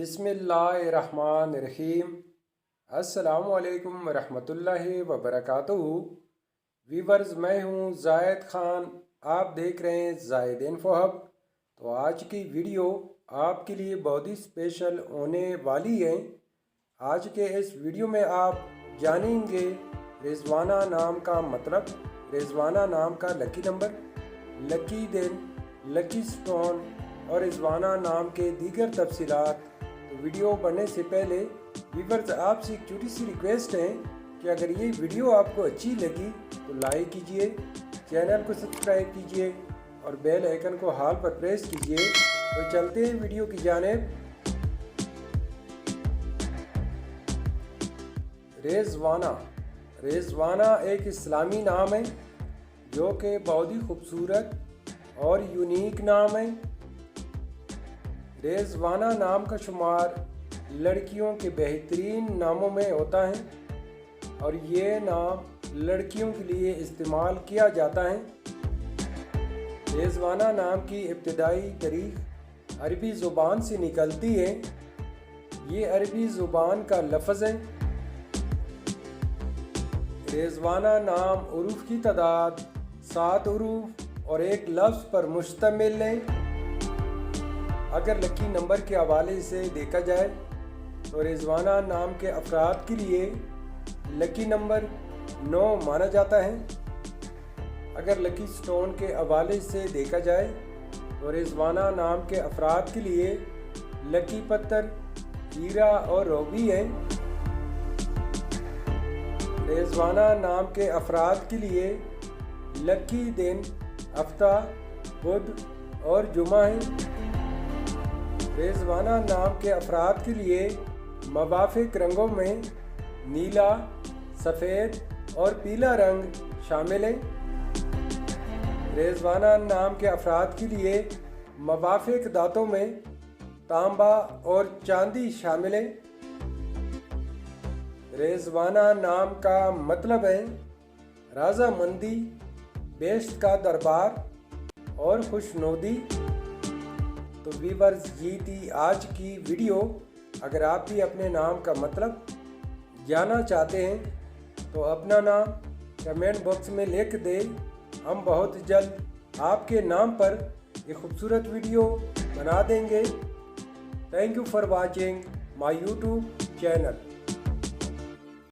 बिस्मिल्लाहिर्रहमानिर्रहीम। अस्सलामुअलैकुम वरहमतुल्लाहि वबरकातुहू। वीवर्स, मैं हूँ जायद ख़ान, आप देख रहे हैं जायद इन्फो हब। तो आज की वीडियो आपके लिए बहुत ही स्पेशल होने वाली है। आज के इस वीडियो में आप जानेंगे रिजवाना नाम का मतलब, रिजवाना नाम का लकी नंबर, लकी दिन, लकी स्टोन और रिजवाना नाम के दीगर तफसीलात। तो वीडियो बनने से पहले व्यूअर्स, आपसे एक छोटी सी रिक्वेस्ट है कि अगर ये वीडियो आपको अच्छी लगी तो लाइक कीजिए, चैनल को सब्सक्राइब कीजिए और बेल आइकन को हाल पर प्रेस कीजिए। तो चलते हैं वीडियो की जानिब। रिजवाना एक इस्लामी नाम है जो कि बहुत ही खूबसूरत और यूनिक नाम है। रिजवाना नाम का शुमार लड़कियों के बेहतरीन नामों में होता है और ये नाम लड़कियों के लिए इस्तेमाल किया जाता है। रिजवाना नाम की इब्तिदाई तारीख अरबी ज़ुबान से निकलती है। ये अरबी ज़ुबान का लफ्ज़ है। रिजवाना नाम उरूफ की तादाद 7 उरूफ और एक लफ्ज़ पर मुश्तमिल है। अगर लकी नंबर के हवाले से देखा जाए तो रिजवाना नाम के अफराद के लिए लकी नंबर 9 माना जाता है। अगर लकी स्टोन के हवाले से देखा जाए तो रिजवाना नाम के अफराद के लिए लकी पत्थर हीरा और रूबी है। रिजवाना नाम के अफराद के लिए लकी दिन हफ्ता, बुध और जुमा है। रिजवाना नाम के अफराद के लिए मुवाफिक रंगों में नीला, सफ़ेद और पीला रंग शामिल है। रिजवाना नाम के अफराद के लिए मुवाफिक दांतों में तांबा और चांदी शामिल है। रिजवाना नाम का मतलब है रज़ामंदी, बेश्त का दरबार और खुशनुदी। तो व्यूअर्स, ये थी आज की वीडियो। अगर आप भी अपने नाम का मतलब जानना चाहते हैं तो अपना नाम कमेंट बॉक्स में लिख दें। हम बहुत जल्द आपके नाम पर एक खूबसूरत वीडियो बना देंगे। Thank you for watching my YouTube channel.